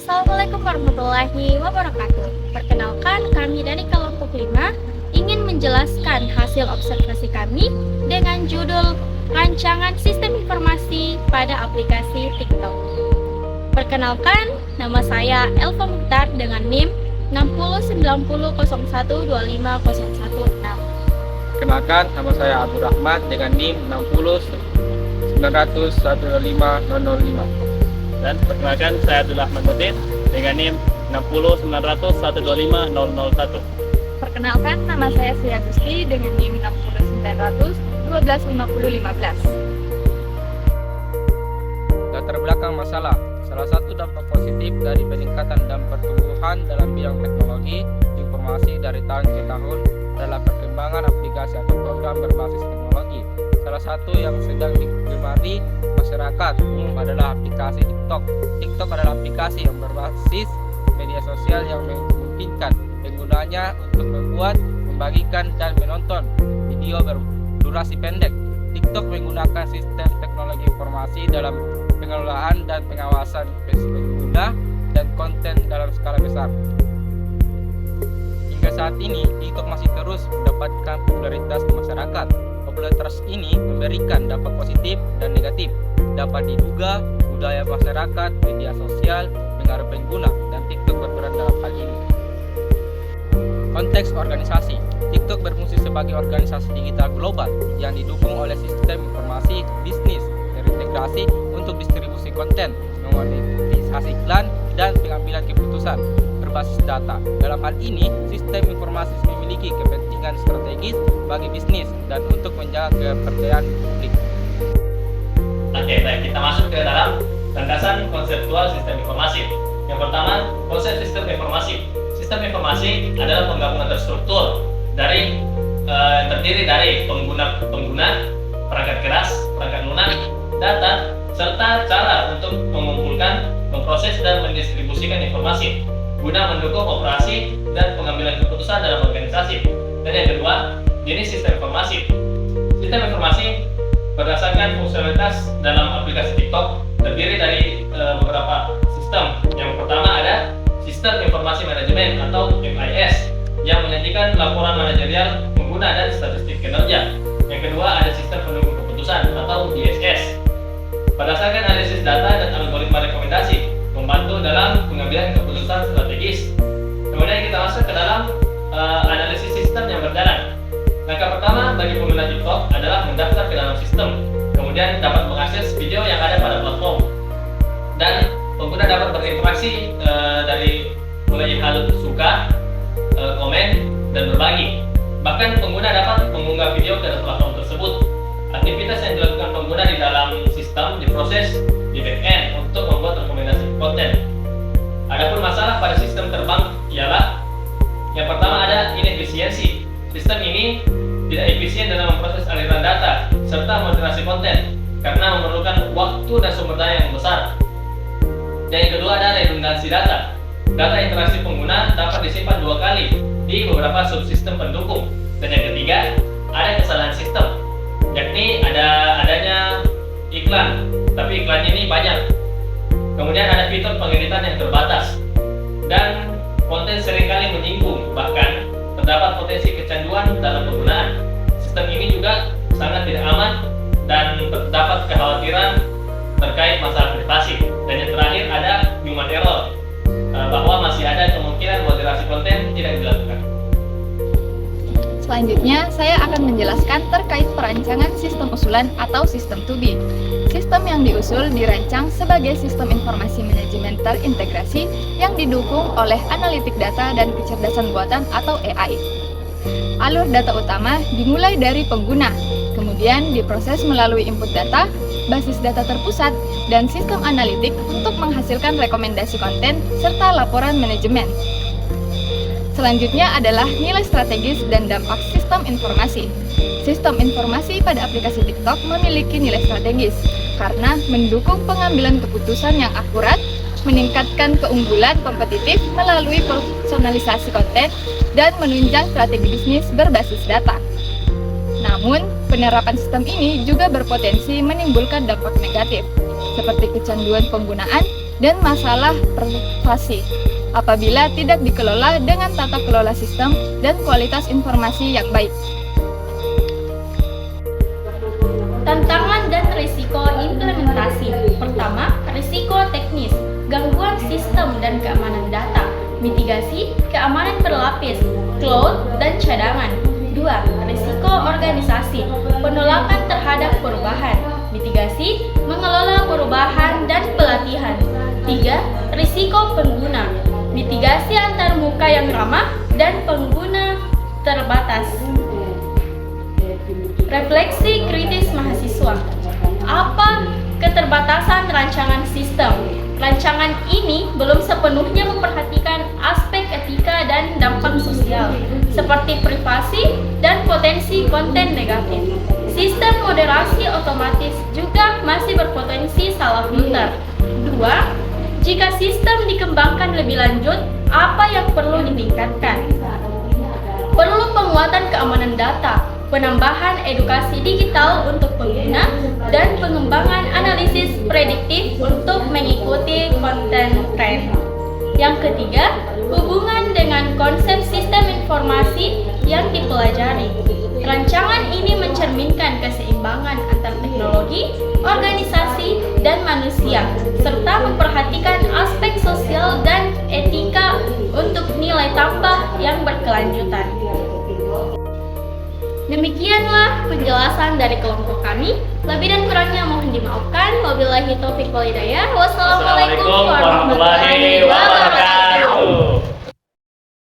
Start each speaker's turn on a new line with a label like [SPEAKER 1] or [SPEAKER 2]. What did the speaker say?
[SPEAKER 1] Assalamualaikum warahmatullahi wabarakatuh. Perkenalkan, kami dari kelompok 5 ingin menjelaskan hasil observasi kami dengan judul Rancangan Sistem Informasi pada Aplikasi TikTok. Perkenalkan, nama saya Elva Mukhtar dengan NIM 609001250116.
[SPEAKER 2] Kenalkan, nama saya Abdul Rahmat dengan NIM 6090125005.
[SPEAKER 3] Dan perkenalkan, saya Abdullah Manudin dengan NIM 6090125001.
[SPEAKER 4] Perkenalkan, nama saya Sri Agusti dengan NIM 60900125015.
[SPEAKER 2] Latar belakang masalah. Salah satu dampak positif dari peningkatan dan pertumbuhan dalam bidang teknologi informasi dari tahun ke tahun adalah perkembangan aplikasi atau program berbasis teknologi. Salah satu yang sedang digemari masyarakat umum adalah aplikasi TikTok. TikTok adalah aplikasi yang berbasis media sosial yang memungkinkan penggunanya untuk membuat, membagikan, dan menonton video berdurasi pendek. TikTok menggunakan sistem teknologi informasi dalam pengelolaan dan pengawasan pengguna dan konten dalam skala besar. Hingga saat ini, TikTok masih terus mendapatkan popularitas di masyarakat. Popularitas ini memberikan dampak positif dan negatif. Dapat diduga budaya masyarakat, media sosial, pengaruh pengguna, dan TikTok berperan dalam hal ini. Konteks organisasi. TikTok berfungsi sebagai organisasi digital global yang didukung oleh sistem informasi bisnis terintegrasi untuk distribusi konten, memonetisasi iklan, dan pengambilan keputusan berbasis data. Dalam hal ini, sistem informasi memiliki kepentingan strategis bagi bisnis dan untuk menjaga kepercayaan publik.
[SPEAKER 3] Oke, baik, kita masuk ke dalam landasan konseptual sistem informasi. Yang pertama, konsep sistem informasi. Sistem informasi adalah penggabungan terstruktur dari terdiri dari pengguna, perangkat keras, perangkat lunak, data, serta cara untuk mengumpulkan, memproses, dan mendistribusikan informasi guna mendukung operasi dan pengambilan keputusan dalam organisasi. Dan yang kedua, jenis sistem informasi. Sistem informasi berdasarkan fungsionalitas dalam aplikasi TikTok terdiri dari beberapa sistem. Yang pertama ada Sistem Informasi Manajemen atau MIS yang menyajikan laporan manajerial pengguna dan statistik kinerja. Yang kedua ada Sistem Pendukung Keputusan atau DSS. Berdasarkan analisis data dan algoritma rekomendasi membantu dalam pengambilan keputusan strategis. Kemudian kita masuk ke dalam analisis sistem yang berjalan. Langkah pertama bagi pengguna TikTok adalah mendaftar ke dalam sistem, kemudian dapat mengakses video yang ada pada platform, dan pengguna dapat berinteraksi dari mulai hal suka, komen, dan berbagi. Bahkan pengguna dapat mengunggah video ke platform tersebut. Aktivitas yang dilakukan pengguna di dalam sistem diproses di backend untuk membuat rekomendasi konten. Adapun masalah pada sistem terbang ialah yang pertama ada inefisiensi. Sistem ini tidak efisien dalam memproses aliran data serta moderasi konten karena memerlukan waktu dan sumber daya yang besar. Dan yang kedua ada redundansi data. Data interaksi pengguna dapat disimpan 2 kali di beberapa subsistem pendukung. Dan yang ketiga ada kesalahan sistem, yakni adanya iklan, tapi iklannya ini banyak. Kemudian ada fitur pengeditan yang terbatas, dan konten seringkali menyinggung, bahkan terdapat potensi kecanduan dalam penggunaan. Sistem ini juga sangat tidak aman dan terdapat kekhawatiran terkait masalah privasi. Dan yang terakhir ada human error, bahwa masih ada kemungkinan moderasi konten tidak dilakukan.
[SPEAKER 4] Selanjutnya, saya akan menjelaskan terkait perancangan sistem usulan atau sistem to be. Sistem yang diusul dirancang sebagai sistem informasi manajemen terintegrasi yang didukung oleh analitik data dan kecerdasan buatan atau AI. Alur data utama dimulai dari pengguna, kemudian diproses melalui input data, basis data terpusat, dan sistem analitik untuk menghasilkan rekomendasi konten serta laporan manajemen. Selanjutnya adalah nilai strategis dan dampak sistem informasi. Sistem informasi pada aplikasi TikTok memiliki nilai strategis karena mendukung pengambilan keputusan yang akurat, meningkatkan keunggulan kompetitif melalui personalisasi konten, dan menunjang strategi bisnis berbasis data. Namun, penerapan sistem ini juga berpotensi menimbulkan dampak negatif, seperti kecanduan penggunaan dan masalah privasi apabila tidak dikelola dengan tata kelola sistem dan kualitas informasi yang baik.
[SPEAKER 1] Tantangan dan risiko implementasi. Pertama, risiko teknis, gangguan sistem dan keamanan data, mitigasi, keamanan berlapis, cloud, dan cadangan. 2. Risiko organisasi, penolakan terhadap perubahan, mitigasi, mengelola perubahan dan pelatihan. 3. Risiko pengguna, mitigasi antar muka yang ramah dan pengguna terbatas. Refleksi kritis mahasiswa. Apa keterbatasan rancangan sistem? Rancangan ini belum sepenuhnya memperhatikan aspek etika dan dampak sosial, seperti privasi dan potensi konten negatif. Sistem moderasi otomatis juga masih berpotensi salah filter. 2. Jika sistem dikembangkan lebih lanjut, apa yang perlu ditingkatkan? Perlu penguatan keamanan data, penambahan edukasi digital untuk pengguna, dan pengembangan analisis prediktif untuk mengikuti konten tren. Yang ketiga, hubungan dengan konsep sistem informasi yang dipelajari. Rancangan ini mencerminkan keseimbangan antar teknologi, organisasi, dan manusia, serta memperhatikan aspek sosial dan etika untuk nilai tambah yang berkelanjutan. Demikianlah penjelasan dari kelompok kami. Lebih dan kurangnya mohon dimaafkan. Wabillahi taufiq wal hidayah. Wassalamualaikum warahmatullahi wabarakatuh.